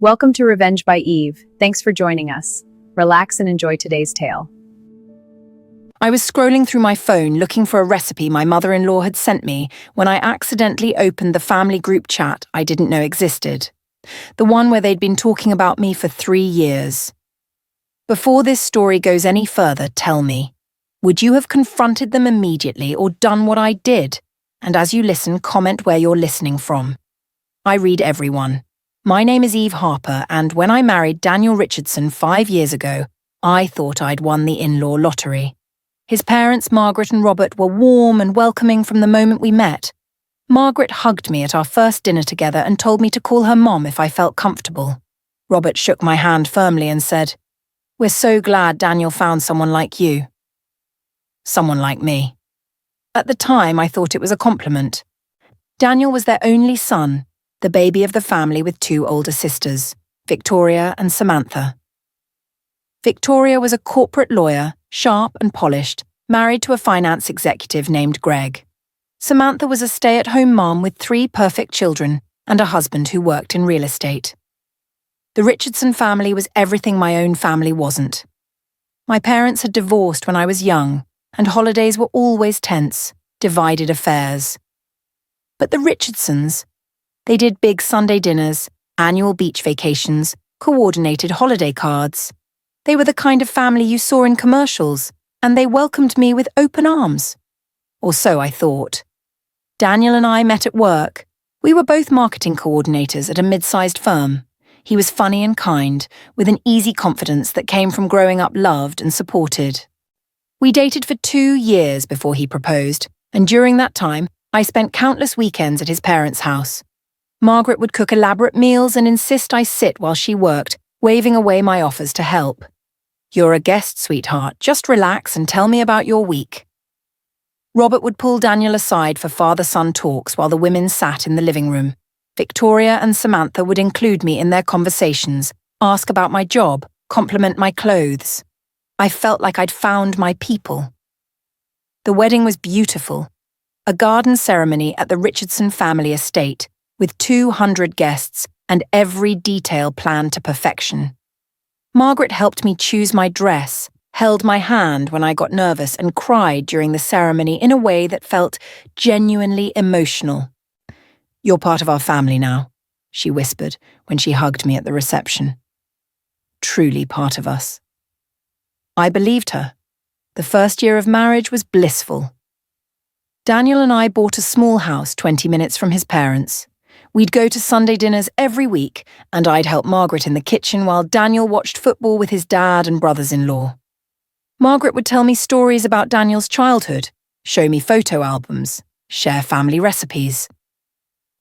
Welcome to Revenge by Eve. Thanks for joining us. Relax and enjoy today's tale. I was scrolling through my phone looking for a recipe my mother-in-law had sent me when I accidentally opened the family group chat I didn't know existed. The one where they'd been talking about me for 3 years. Before this story goes any further, tell me, would you have confronted them immediately or done what I did? And as you listen, comment where you're listening from. I read everyone. My name is Eve Harper, and when I married Daniel Richardson 5 years ago, I thought I'd won the in-law lottery. His parents, Margaret and Robert, were warm and welcoming from the moment we met. Margaret hugged me at our first dinner together and told me to call her Mom if I felt comfortable. Robert shook my hand firmly and said, "We're so glad Daniel found someone like you." Someone like me. At the time, I thought it was a compliment. Daniel was their only son, the baby of the family with 2 older sisters, Victoria and Samantha. Victoria was a corporate lawyer, sharp and polished, married to a finance executive named Greg. Samantha was a stay-at-home mom with 3 perfect children and a husband who worked in real estate. The Richardson family was everything my own family wasn't. My parents had divorced when I was young, and holidays were always tense, divided affairs. But the Richardsons, they did big Sunday dinners, annual beach vacations, coordinated holiday cards. They were the kind of family you saw in commercials, and they welcomed me with open arms. Or so I thought. Daniel and I met at work. We were both marketing coordinators at a mid-sized firm. He was funny and kind, with an easy confidence that came from growing up loved and supported. We dated for 2 years before he proposed, and during that time, I spent countless weekends at his parents' house. Margaret would cook elaborate meals and insist I sit while she worked, waving away my offers to help. "You're a guest, sweetheart. Just relax and tell me about your week." Robert would pull Daniel aside for father-son talks while the women sat in the living room. Victoria and Samantha would include me in their conversations, ask about my job, compliment my clothes. I felt like I'd found my people. The wedding was beautiful. A garden ceremony at the Richardson family estate, with 200 guests and every detail planned to perfection. Margaret helped me choose my dress, held my hand when I got nervous, and cried during the ceremony in a way that felt genuinely emotional. "You're part of our family now," she whispered when she hugged me at the reception. Truly part of us. I believed her. The first year of marriage was blissful. Daniel and I bought a small house 20 minutes from his parents. We'd go to Sunday dinners every week, and I'd help Margaret in the kitchen while Daniel watched football with his dad and brothers-in-law. Margaret would tell me stories about Daniel's childhood, show me photo albums, share family recipes.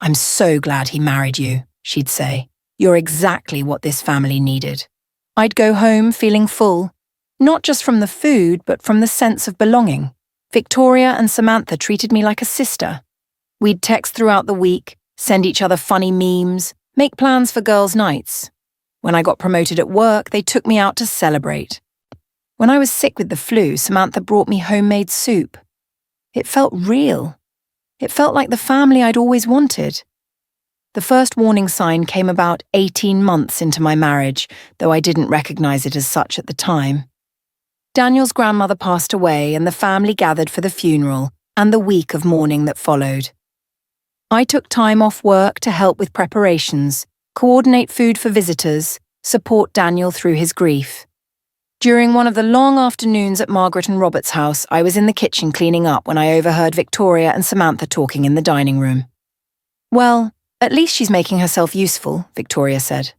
"I'm so glad he married you," she'd say. "You're exactly what this family needed." I'd go home feeling full, not just from the food, but from the sense of belonging. Victoria and Samantha treated me like a sister. We'd text throughout the week, send each other funny memes, make plans for girls' nights. When I got promoted at work, they took me out to celebrate. When I was sick with the flu, Samantha brought me homemade soup. It felt real. It felt like the family I'd always wanted. The first warning sign came about 18 months into my marriage, though I didn't recognize it as such at the time. Daniel's grandmother passed away, and the family gathered for the funeral and the week of mourning that followed. I took time off work to help with preparations, coordinate food for visitors, support Daniel through his grief. During one of the long afternoons at Margaret and Robert's house, I was in the kitchen cleaning up when I overheard Victoria and Samantha talking in the dining room. "Well, at least she's making herself useful," Victoria said.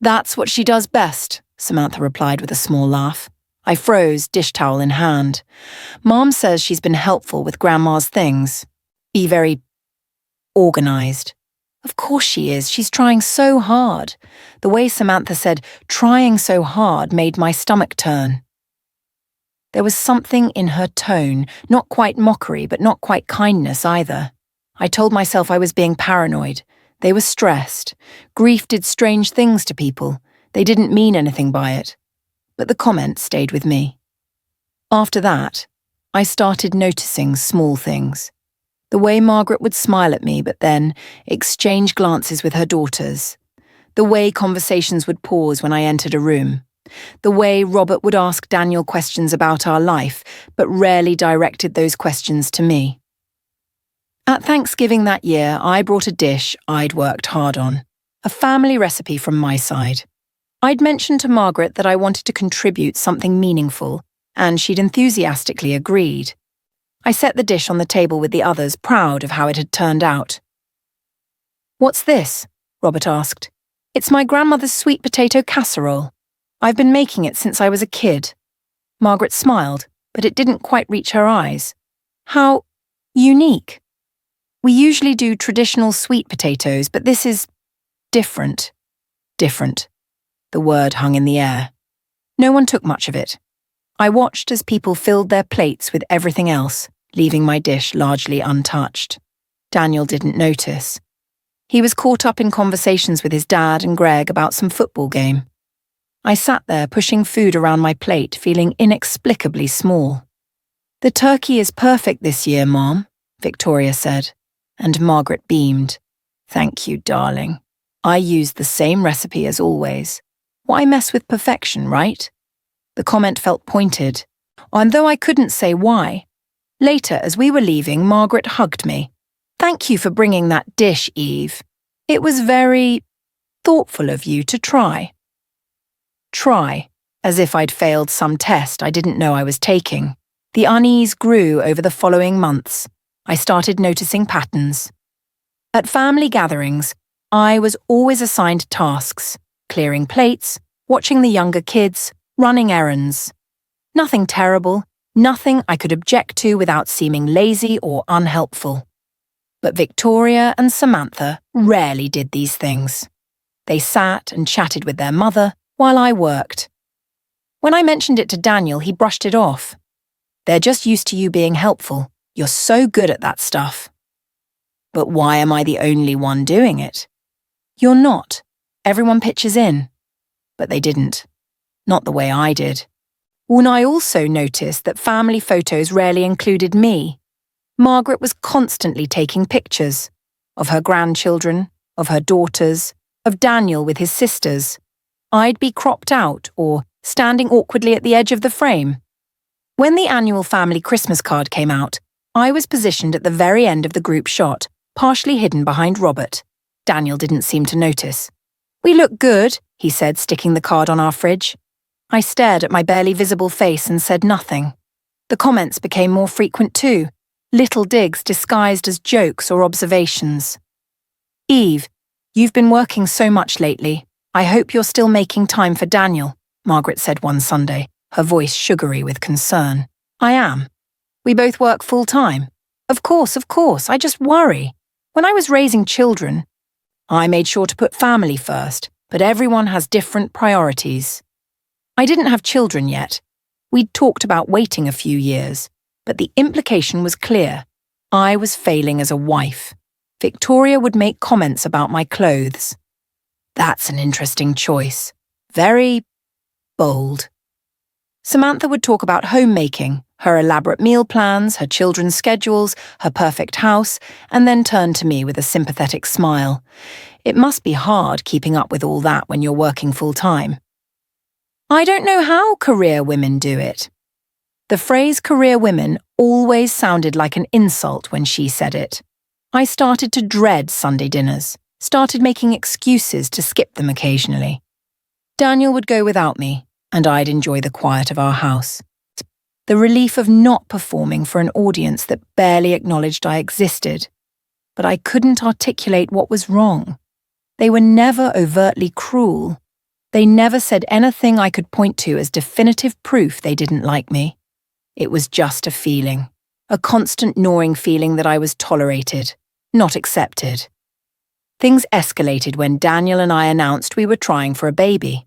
"That's what she does best," Samantha replied with a small laugh. I froze, dish towel in hand. "Mom says she's been helpful with Grandma's things. Be very organized." "Of course she is. She's trying so hard." The way Samantha said, "trying so hard," made my stomach turn. There was something in her tone, not quite mockery, but not quite kindness either. I told myself I was being paranoid. They were stressed. Grief did strange things to people. They didn't mean anything by it. But the comment stayed with me. After that, I started noticing small things. The way Margaret would smile at me but then exchange glances with her daughters. The way conversations would pause when I entered a room. The way Robert would ask Daniel questions about our life, but rarely directed those questions to me. At Thanksgiving that year, I brought a dish I'd worked hard on, a family recipe from my side. I'd mentioned to Margaret that I wanted to contribute something meaningful, and she'd enthusiastically agreed. I set the dish on the table with the others, proud of how it had turned out. "What's this?" Robert asked. "It's my grandmother's sweet potato casserole. I've been making it since I was a kid." Margaret smiled, but it didn't quite reach her eyes. "How unique. We usually do traditional sweet potatoes, but this is different." Different. The word hung in the air. No one took much of it. I watched as people filled their plates with everything else, leaving my dish largely untouched. Daniel didn't notice. He was caught up in conversations with his dad and Greg about some football game. I sat there pushing food around my plate, feeling inexplicably small. "The turkey is perfect this year, Mom," Victoria said, and Margaret beamed. "Thank you, darling. I used the same recipe as always. Why mess with perfection, right?" The comment felt pointed, and though I couldn't say why. Later, as we were leaving, Margaret hugged me. "Thank you for bringing that dish, Eve. It was very thoughtful of you to try." Try, as if I'd failed some test I didn't know I was taking. The unease grew over the following months. I started noticing patterns. At family gatherings, I was always assigned tasks, clearing plates, watching the younger kids, running errands. Nothing terrible, nothing I could object to without seeming lazy or unhelpful. But Victoria and Samantha rarely did these things. They sat and chatted with their mother while I worked. When I mentioned it to Daniel, he brushed it off. "They're just used to you being helpful. You're so good at that stuff." "But why am I the only one doing it?" "You're not. Everyone pitches in." But they didn't. Not the way I did. When I also noticed that family photos rarely included me. Margaret was constantly taking pictures of her grandchildren, of her daughters, of Daniel with his sisters. I'd be cropped out or standing awkwardly at the edge of the frame. When the annual family Christmas card came out, I was positioned at the very end of the group shot, partially hidden behind Robert. Daniel didn't seem to notice. "We look good," he said, sticking the card on our fridge. I stared at my barely visible face and said nothing. The comments became more frequent too, little digs disguised as jokes or observations. "Eve, you've been working so much lately. I hope you're still making time for Daniel," Margaret said one Sunday, her voice sugary with concern. "I am. We both work full-time." Of course, I just worry. When I was raising children, I made sure to put family first, but everyone has different priorities. I didn't have children yet. We'd talked about waiting a few years, but the implication was clear. I was failing as a wife. Victoria would make comments about my clothes. "That's an interesting choice. Very bold." Samantha would talk about homemaking, her elaborate meal plans, her children's schedules, her perfect house, and then turn to me with a sympathetic smile. It must be hard keeping up with all that when you're working full-time. "I don't know how career women do it." The phrase career women always sounded like an insult when she said it. I started to dread Sunday dinners, started making excuses to skip them occasionally. Daniel would go without me, and I'd enjoy the quiet of our house. The relief of not performing for an audience that barely acknowledged I existed. But I couldn't articulate what was wrong. They were never overtly cruel. They never said anything I could point to as definitive proof they didn't like me. It was just a feeling, a constant gnawing feeling that I was tolerated, not accepted. Things escalated when Daniel and I announced we were trying for a baby.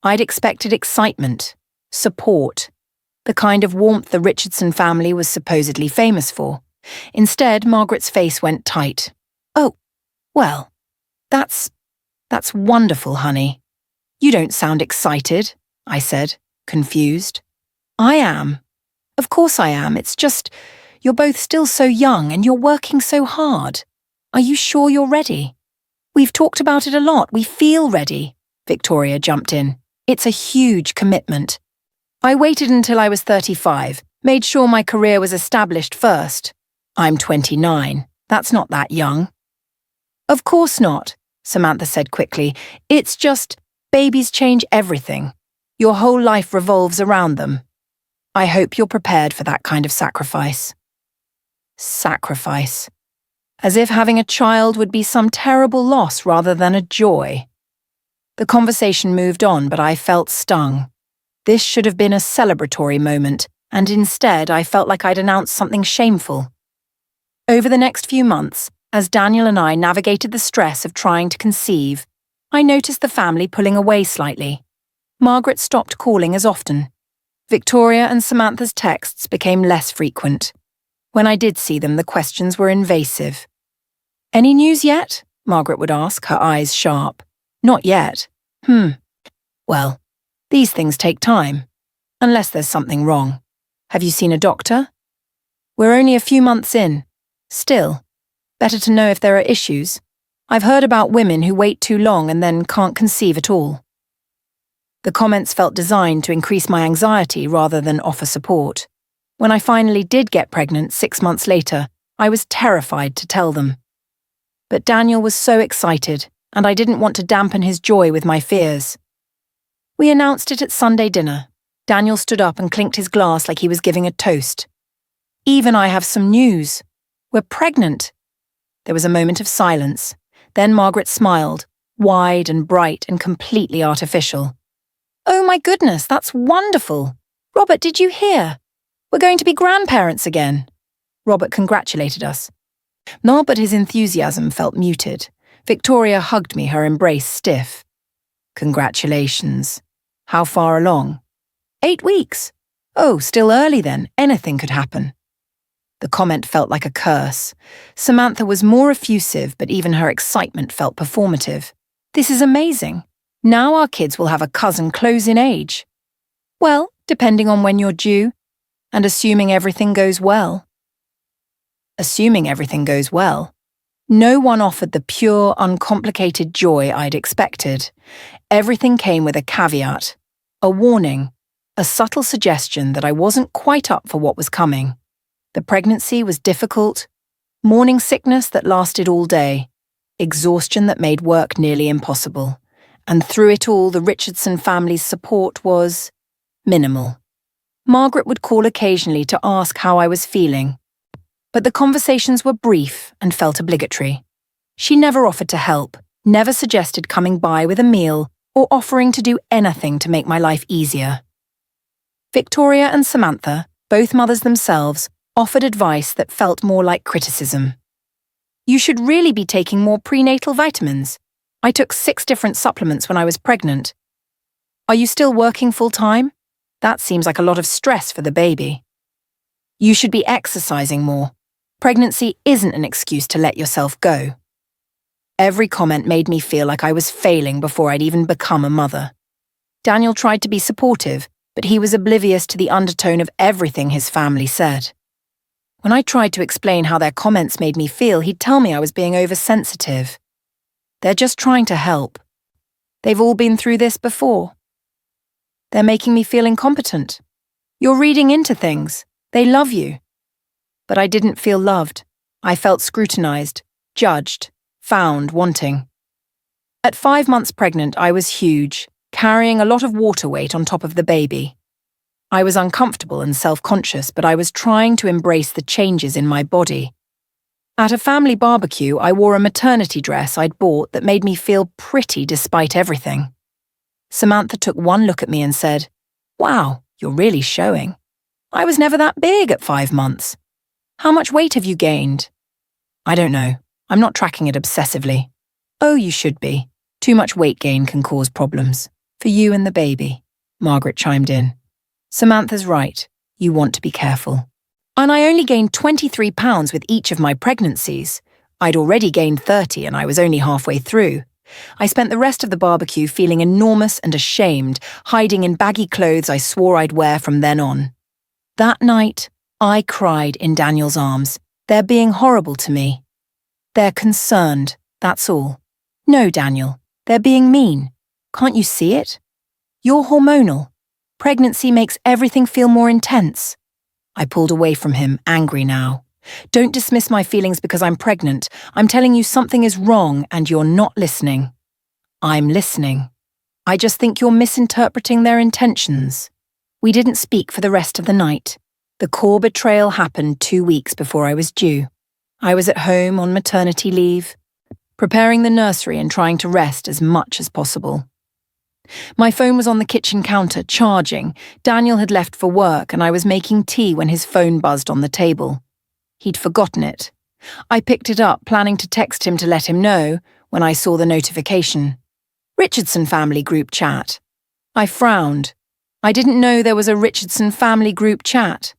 I'd expected excitement, support, the kind of warmth the Richardson family was supposedly famous for. Instead, Margaret's face went tight. "Oh, well, that's wonderful, honey. You don't sound excited," I said, confused. "I am. Of course I am. It's just, you're both still so young and you're working so hard. Are you sure you're ready?" We've talked about it a lot. We feel ready, Victoria jumped in. It's a huge commitment. I waited until I was 35, made sure my career was established first. I'm 29. That's not that young. Of course not, Samantha said quickly. It's just, babies change everything. Your whole life revolves around them. I hope you're prepared for that kind of sacrifice. Sacrifice. As if having a child would be some terrible loss rather than a joy. The conversation moved on, but I felt stung. This should have been a celebratory moment, and instead I felt like I'd announced something shameful. Over the next few months, as Daniel and I navigated the stress of trying to conceive, I noticed the family pulling away slightly. Margaret stopped calling as often. Victoria and Samantha's texts became less frequent. When I did see them, the questions were invasive. "Any news yet?" Margaret would ask, her eyes sharp. "Not yet." Well, these things take time. Unless there's something wrong. Have you seen a doctor? We're only a few months in. Still, better to know if there are issues. I've heard about women who wait too long and then can't conceive at all. The comments felt designed to increase my anxiety rather than offer support. When I finally did get pregnant 6 months later, I was terrified to tell them. But Daniel was so excited, and I didn't want to dampen his joy with my fears. We announced it at Sunday dinner. Daniel stood up and clinked his glass like he was giving a toast. "Eve and I have some news. We're pregnant." There was a moment of silence. Then Margaret smiled, wide and bright and completely artificial. "Oh my goodness, that's wonderful. Robert, did you hear? We're going to be grandparents again." Robert congratulated us. No, but his enthusiasm felt muted. Victoria hugged me, her embrace stiff. "Congratulations. How far along?" 8 weeks. "Oh, still early then. Anything could happen." The comment felt like a curse. Samantha was more effusive, but even her excitement felt performative. "This is amazing. Now our kids will have a cousin close in age." "Well, depending on when you're due, and assuming everything goes well." Assuming everything goes well. No one offered the pure, uncomplicated joy I'd expected. Everything came with a caveat, a warning, a subtle suggestion that I wasn't quite up for what was coming. The pregnancy was difficult, morning sickness that lasted all day, exhaustion that made work nearly impossible. And through it all, the Richardson family's support was minimal. Margaret would call occasionally to ask how I was feeling, but the conversations were brief and felt obligatory. She never offered to help, never suggested coming by with a meal or offering to do anything to make my life easier. Victoria and Samantha, both mothers themselves, offered advice that felt more like criticism. "You should really be taking more prenatal vitamins. I took 6 different supplements when I was pregnant. Are you still working full-time? That seems like a lot of stress for the baby. You should be exercising more. Pregnancy isn't an excuse to let yourself go." Every comment made me feel like I was failing before I'd even become a mother. Daniel tried to be supportive, but he was oblivious to the undertone of everything his family said. When I tried to explain how their comments made me feel, he'd tell me I was being oversensitive. They're just trying to help. They've all been through this before. They're making me feel incompetent. You're reading into things. They love you. But I didn't feel loved. I felt scrutinized, judged, found wanting. At 5 months pregnant, I was huge, carrying a lot of water weight on top of the baby. I was uncomfortable and self-conscious, but I was trying to embrace the changes in my body. At a family barbecue, I wore a maternity dress I'd bought that made me feel pretty despite everything. Samantha took one look at me and said, "Wow, you're really showing. I was never that big at 5 months. How much weight have you gained?" "I don't know. I'm not tracking it obsessively." "Oh, you should be. Too much weight gain can cause problems. For you and the baby," Margaret chimed in. "Samantha's right. You want to be careful." And I only gained 23 pounds with each of my pregnancies. I'd already gained 30 and I was only halfway through. I spent the rest of the barbecue feeling enormous and ashamed, hiding in baggy clothes I swore I'd wear from then on. That night, I cried in Daniel's arms. They're being horrible to me. They're concerned, that's all. No, Daniel, they're being mean. Can't you see it? You're hormonal. Pregnancy makes everything feel more intense. I pulled away from him, angry now. Don't dismiss my feelings because I'm pregnant. I'm telling you something is wrong and you're not listening. I'm listening. I just think you're misinterpreting their intentions. We didn't speak for the rest of the night. The core betrayal happened 2 weeks before I was due. I was at home on maternity leave, preparing the nursery and trying to rest as much as possible. My phone was on the kitchen counter, charging. Daniel had left for work and I was making tea when his phone buzzed on the table. He'd forgotten it. I picked it up, planning to text him to let him know, when I saw the notification. Richardson family group chat. I frowned. I didn't know there was a Richardson family group chat.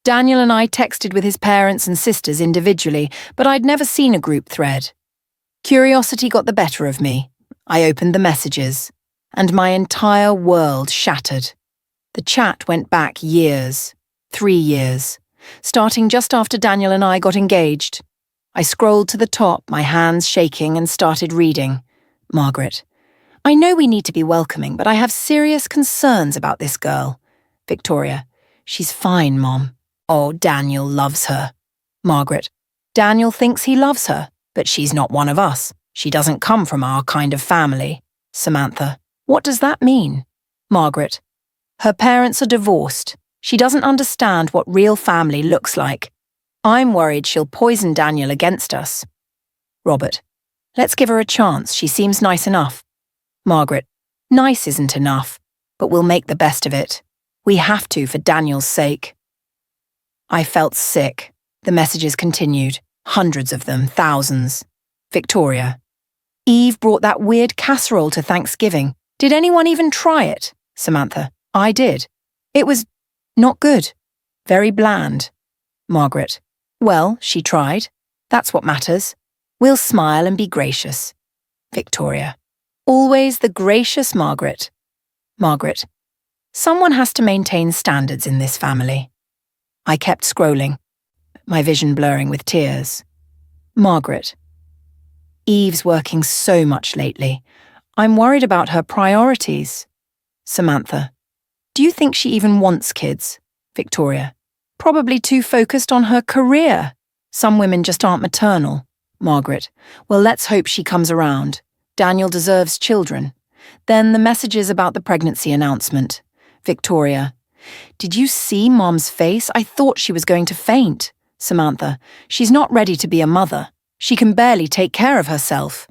Daniel and I texted with his parents and sisters individually, but I'd never seen a group thread. Curiosity got the better of me. I opened the messages, and my entire world shattered. The chat went back years, 3 years, starting just after Daniel and I got engaged. I scrolled to the top, my hands shaking, and started reading. Margaret. I know we need to be welcoming, but I have serious concerns about this girl. Victoria. She's fine, Mom. Oh, Daniel loves her. Margaret. Daniel thinks he loves her, but she's not one of us. She doesn't come from our kind of family. Samantha. What does that mean? Margaret. Her parents are divorced. She doesn't understand what real family looks like. I'm worried she'll poison Daniel against us. Robert. Let's give her a chance. She seems nice enough. Margaret. Nice isn't enough, but we'll make the best of it. We have to for Daniel's sake. I felt sick. The messages continued. Hundreds of them, thousands. Victoria. Eve brought that weird casserole to Thanksgiving. Did anyone even try it? Samantha. I did. It was not good. Very bland. Margaret. Well, she tried. That's what matters. We'll smile and be gracious. Victoria. Always the gracious Margaret. Margaret. Someone has to maintain standards in this family. I kept scrolling, my vision blurring with tears. Margaret. Eve's working so much lately. I'm worried about her priorities. Samantha. Do you think she even wants kids? Victoria. Probably too focused on her career. Some women just aren't maternal. Margaret. Well, let's hope she comes around. Daniel deserves children. Then the messages about the pregnancy announcement. Victoria. Did you see Mom's face? I thought she was going to faint. Samantha. She's not ready to be a mother. She can barely take care of herself.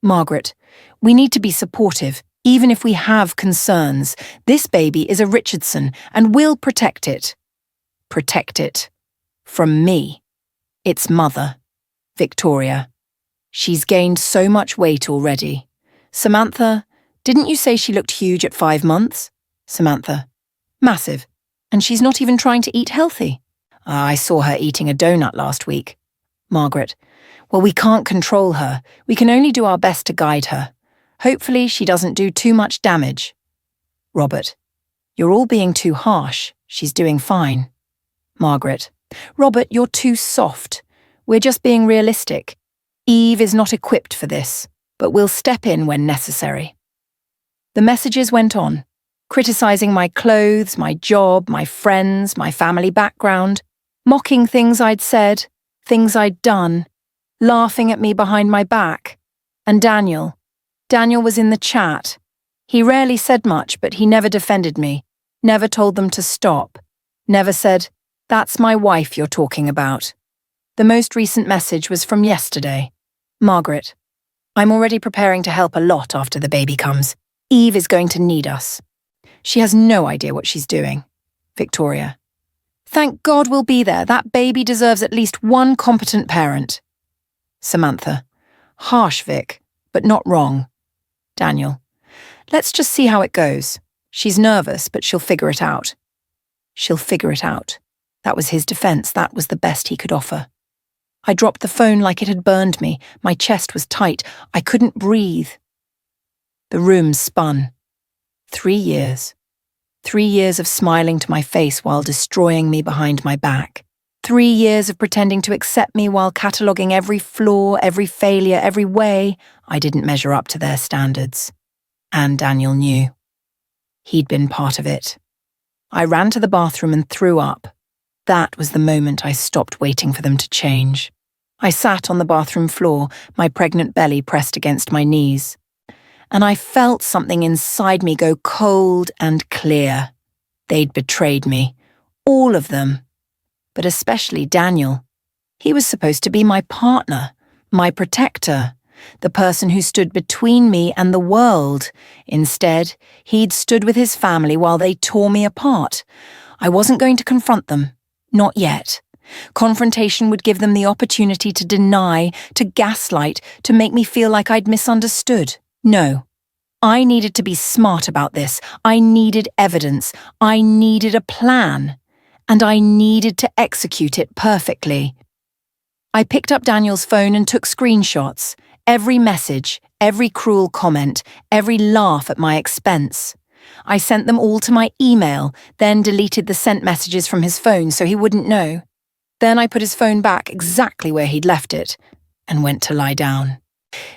Margaret. We need to be supportive, even if we have concerns. This baby is a Richardson, and we'll protect it. Protect it. From me. Its mother. Victoria. She's gained so much weight already. Samantha. Didn't you say she looked huge at 5 months? Samantha. Massive. And she's not even trying to eat healthy. I saw her eating a donut last week. Margaret. Well, we can't control her. We can only do our best to guide her. Hopefully she doesn't do too much damage. Robert. You're all being too harsh. She's doing fine. Margaret. Robert, you're too soft. We're just being realistic. Eve is not equipped for this, but we'll step in when necessary. The messages went on, criticizing my clothes, my job, my friends, my family background, mocking things I'd said, things I'd done, laughing at me behind my back. And Daniel. Daniel was in the chat. He rarely said much, but he never defended me, never told them to stop, never said, "That's my wife you're talking about." The most recent message was from yesterday. Margaret. I'm already preparing to help a lot after the baby comes. Eve is going to need us. She has no idea what she's doing. Victoria. Thank God we'll be there. That baby deserves at least one competent parent. Samantha. Harsh, Vic, but not wrong. Daniel. Let's just see how it goes. She's nervous, but she'll figure it out. She'll figure it out. That was his defense. That was the best he could offer. I dropped the phone like it had burned me. My chest was tight. I couldn't breathe. The room spun. 3 years. 3 years of smiling to my face while destroying me behind my back. 3 years of pretending to accept me while cataloguing every flaw, every failure, every way I didn't measure up to their standards. And Daniel knew. He'd been part of it. I ran to the bathroom and threw up. That was the moment I stopped waiting for them to change. I sat on the bathroom floor, my pregnant belly pressed against my knees. And I felt something inside me go cold and clear. They'd betrayed me. All of them. But especially Daniel. He was supposed to be my partner, my protector, the person who stood between me and the world. Instead, he'd stood with his family while they tore me apart. I wasn't going to confront them. Not yet. Confrontation would give them the opportunity to deny, to gaslight, to make me feel like I'd misunderstood. No. I needed to be smart about this. I needed evidence. I needed a plan. And I needed to execute it perfectly. I picked up Daniel's phone and took screenshots. Every message, every cruel comment, every laugh at my expense. I sent them all to my email, then deleted the sent messages from his phone so he wouldn't know. Then I put his phone back exactly where he'd left it, and went to lie down.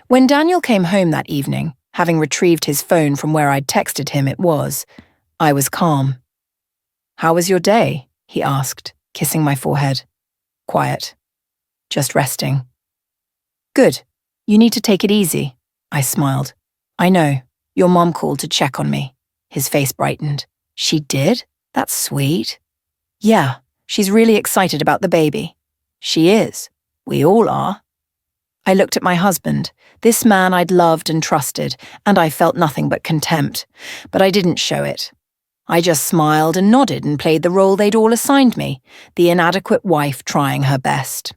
When Daniel came home that evening, having retrieved his phone from where I'd texted him I was calm. "How was your day?" he asked, kissing my forehead. "Quiet. Just resting." "Good. You need to take it easy," I smiled. "I know. Your mom called to check on me." His face brightened. "She did? That's sweet." "Yeah, she's really excited about the baby." "She is. We all are." I looked at my husband, this man I'd loved and trusted, and I felt nothing but contempt. But I didn't show it. I just smiled and nodded and played the role they'd all assigned me, the inadequate wife trying her best.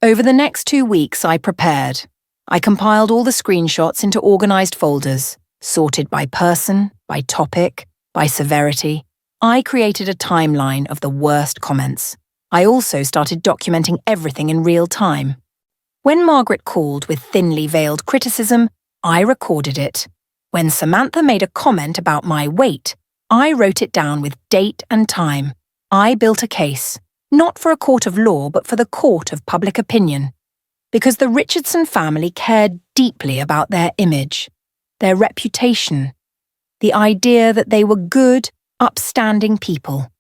Over the next 2 weeks, I prepared. I compiled all the screenshots into organized folders, sorted by person, by topic, by severity. I created a timeline of the worst comments. I also started documenting everything in real time. When Margaret called with thinly veiled criticism, I recorded it. When Samantha made a comment about my weight, I wrote it down with date and time. I built a case. Not for a court of law, but for the court of public opinion. Because the Richardson family cared deeply about their image, their reputation, the idea that they were good, upstanding people,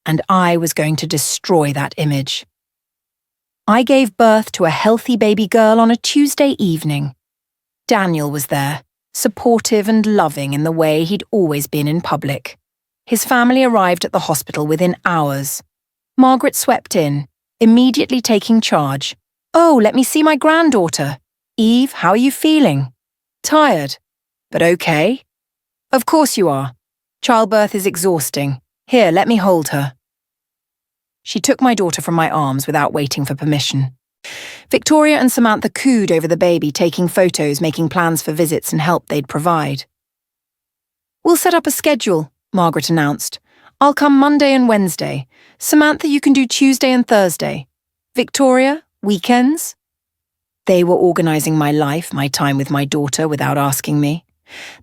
and I was going to destroy that image. I gave birth to a healthy baby girl on a Tuesday evening. Daniel was there, supportive and loving in the way he'd always been in public. His family arrived at the hospital within hours. Margaret swept in, immediately taking charge. "Oh, let me see my granddaughter. Eve, how are you feeling?" "Tired, but okay." "Of course you are. Childbirth is exhausting. Here, let me hold her." She took my daughter from my arms without waiting for permission. Victoria and Samantha cooed over the baby, taking photos, making plans for visits and help they'd provide. "We'll set up a schedule," Margaret announced. "I'll come Monday and Wednesday. Samantha, you can do Tuesday and Thursday. Victoria, weekends?" They were organising my life, my time with my daughter, without asking me.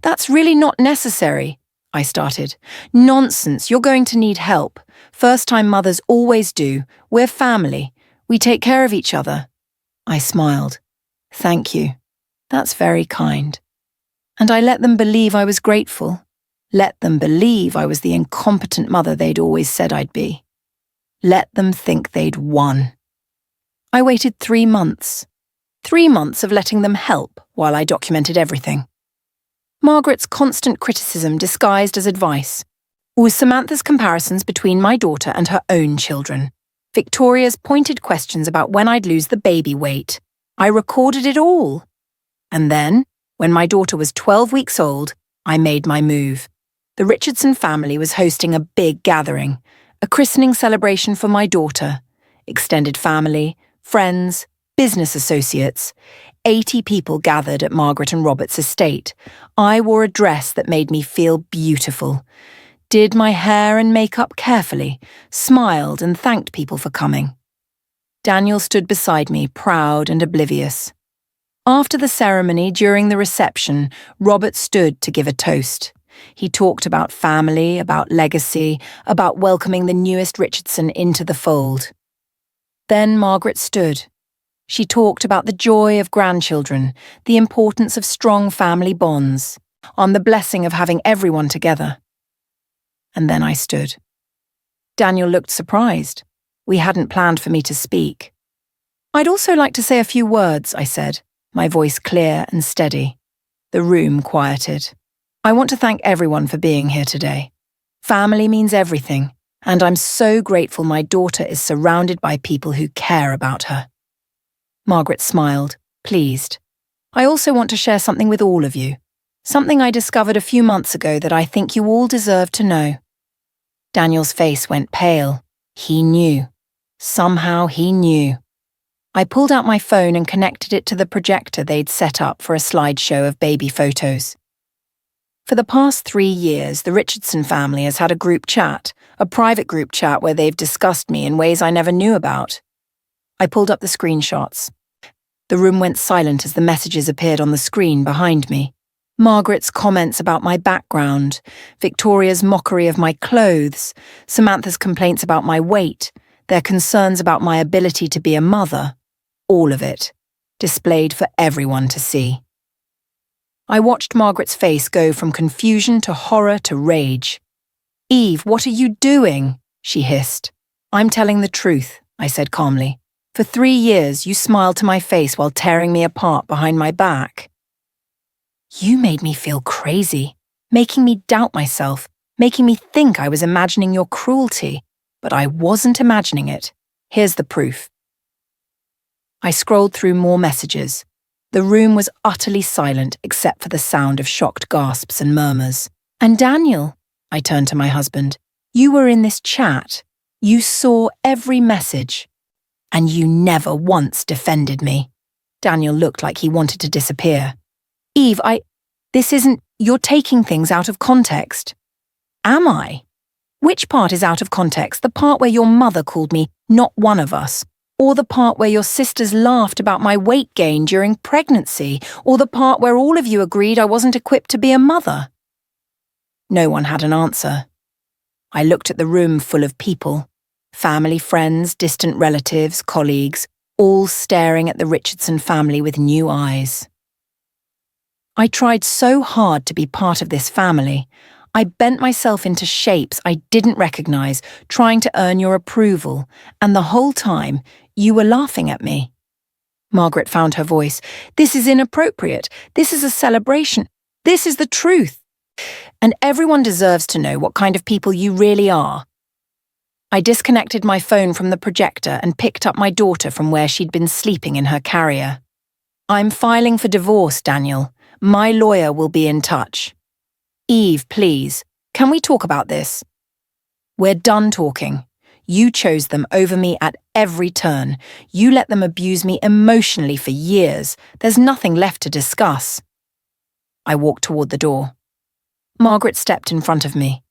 "That's really not necessary," I started. "Nonsense, you're going to need help. First-time mothers always do. We're family. We take care of each other." I smiled. "Thank you. That's very kind." And I let them believe I was grateful. Let them believe I was the incompetent mother they'd always said I'd be. Let them think they'd won. I waited 3 months. 3 months of letting them help while I documented everything. Margaret's constant criticism disguised as advice, or Samantha's comparisons between my daughter and her own children. Victoria's pointed questions about when I'd lose the baby weight. I recorded it all. And then, when my daughter was 12 weeks old, I made my move. The Richardson family was hosting a big gathering, a christening celebration for my daughter. Extended family, friends, business associates. 80 people gathered at Margaret and Robert's estate. I wore a dress that made me feel beautiful. Did my hair and makeup carefully, smiled and thanked people for coming. Daniel stood beside me, proud and oblivious. After the ceremony, during the reception, Robert stood to give a toast. He talked about family, about legacy, about welcoming the newest Richardson into the fold. Then Margaret stood. She talked about the joy of grandchildren, the importance of strong family bonds, on the blessing of having everyone together. And then I stood. Daniel looked surprised. We hadn't planned for me to speak. "I'd also like to say a few words," I said, my voice clear and steady. The room quieted. "I want to thank everyone for being here today. Family means everything, and I'm so grateful my daughter is surrounded by people who care about her." Margaret smiled, pleased. "I also want to share something with all of you, something I discovered a few months ago that I think you all deserve to know." Daniel's face went pale. He knew. Somehow he knew. I pulled out my phone and connected it to the projector they'd set up for a slideshow of baby photos. For the past 3 years, the Richardson family has had a group chat, a private group chat where they've discussed me in ways I never knew about. I pulled up the screenshots. The room went silent as the messages appeared on the screen behind me. Margaret's comments about my background, Victoria's mockery of my clothes, Samantha's complaints about my weight, their concerns about my ability to be a mother, all of it, displayed for everyone to see. I watched Margaret's face go from confusion to horror to rage. "Eve, what are you doing?" she hissed. "I'm telling the truth," I said calmly. "For 3 years, you smiled to my face while tearing me apart behind my back. You made me feel crazy, making me doubt myself, making me think I was imagining your cruelty, but I wasn't imagining it. Here's the proof." I scrolled through more messages. The room was utterly silent except for the sound of shocked gasps and murmurs. "And Daniel," I turned to my husband, "you were in this chat. You saw every message. And you never once defended me." Daniel looked like he wanted to disappear. "Eve, this isn't, you're taking things out of context." "Am I? Which part is out of context? The part where your mother called me not one of us? Or the part where your sisters laughed about my weight gain during pregnancy? Or the part where all of you agreed I wasn't equipped to be a mother?" No one had an answer. I looked at the room full of people, family, friends, distant relatives, colleagues, all staring at the Richardson family with new eyes. I tried so hard to be part of this family. I bent myself into shapes I didn't recognize, trying to earn your approval, and the whole time, you were laughing at me. Margaret found her voice. "This is inappropriate. This is a celebration. This is the truth. And everyone deserves to know what kind of people you really are." I disconnected my phone from the projector and picked up my daughter from where she'd been sleeping in her carrier. "I'm filing for divorce, Daniel. My lawyer will be in touch." "Eve, please, can we talk about this?" "We're done talking. You chose them over me at every turn. You let them abuse me emotionally for years. There's nothing left to discuss." I walked toward the door. Margaret stepped in front of me.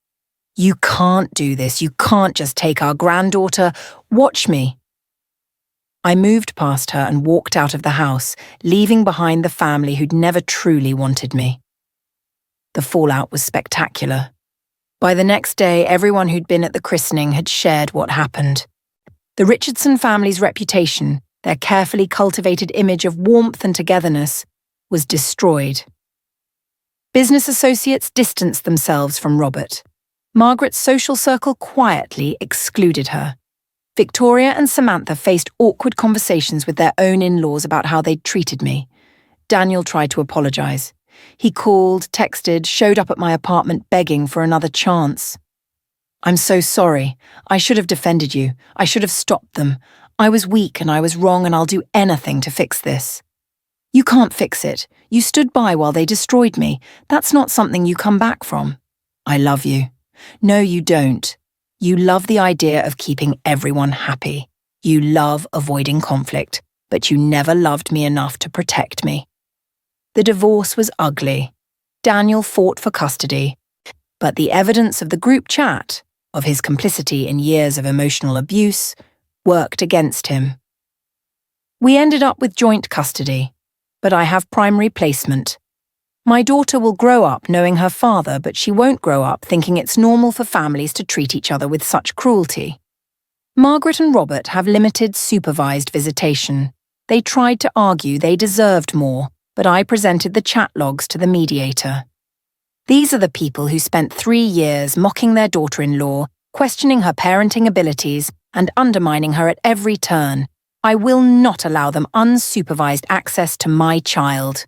"You can't do this. You can't just take our granddaughter. Watch me." I moved past her and walked out of the house, leaving behind the family who'd never truly wanted me. The fallout was spectacular. By the next day, everyone who'd been at the christening had shared what happened. The Richardson family's reputation, their carefully cultivated image of warmth and togetherness, was destroyed. Business associates distanced themselves from Robert. Margaret's social circle quietly excluded her. Victoria and Samantha faced awkward conversations with their own in-laws about how they'd treated me. Daniel tried to apologize. He called, texted, showed up at my apartment begging for another chance. "I'm so sorry. I should have defended you. I should have stopped them. I was weak and I was wrong and I'll do anything to fix this." "You can't fix it. You stood by while they destroyed me. That's not something you come back from." "I love you." "No, you don't. You love the idea of keeping everyone happy. You love avoiding conflict, but you never loved me enough to protect me." The divorce was ugly. Daniel fought for custody, but the evidence of the group chat, of his complicity in years of emotional abuse, worked against him. We ended up with joint custody, but I have primary placement. My daughter will grow up knowing her father, but she won't grow up thinking it's normal for families to treat each other with such cruelty. Margaret and Robert have limited supervised visitation. They tried to argue they deserved more, but I presented the chat logs to the mediator. These are the people who spent 3 years mocking their daughter-in-law, questioning her parenting abilities, and undermining her at every turn. I will not allow them unsupervised access to my child.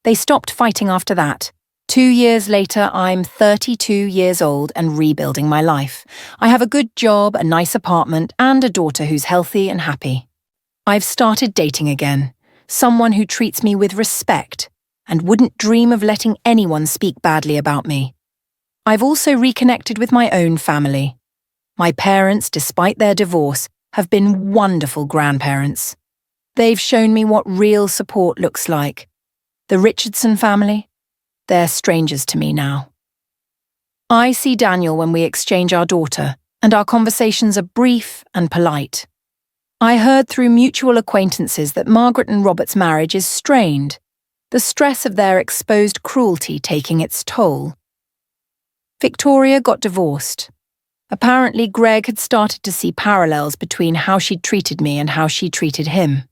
They stopped fighting after that. 2 years later, I'm 32 years old and rebuilding my life. I have a good job, a nice apartment, and a daughter who's healthy and happy. I've started dating again, someone who treats me with respect and wouldn't dream of letting anyone speak badly about me. I've also reconnected with my own family. My parents, despite their divorce, have been wonderful grandparents. They've shown me what real support looks like. The Richardson family, they're strangers to me now. I see Daniel when we exchange our daughter, and our conversations are brief and polite. I heard through mutual acquaintances that Margaret and Robert's marriage is strained, the stress of their exposed cruelty taking its toll. Victoria got divorced. Apparently, Greg had started to see parallels between how she'd treated me and how she treated him.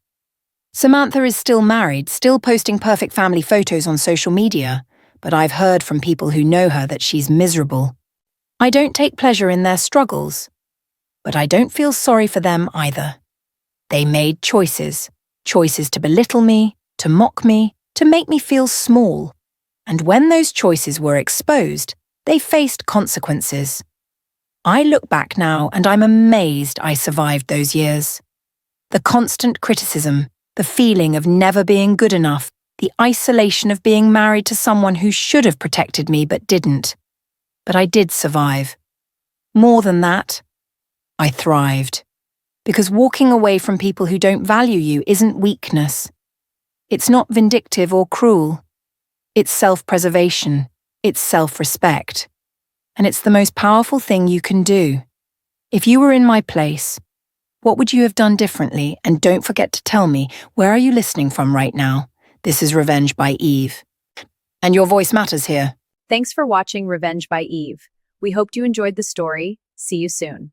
Samantha is still married, still posting perfect family photos on social media, but I've heard from people who know her that she's miserable. I don't take pleasure in their struggles, but I don't feel sorry for them either. They made choices to belittle me, to mock me, to make me feel small. And when those choices were exposed, they faced consequences. I look back now and I'm amazed I survived those years. The constant criticism, the feeling of never being good enough, the isolation of being married to someone who should have protected me but didn't. But I did survive. More than that, I thrived. Because walking away from people who don't value you isn't weakness. It's not vindictive or cruel. It's self-preservation. It's self-respect. And it's the most powerful thing you can do. If you were in my place, what would you have done differently? And don't forget to tell me, where are you listening from right now? This is Revenge by Eve. And your voice matters here. Thanks for watching Revenge by Eve. We hoped you enjoyed the story. See you soon.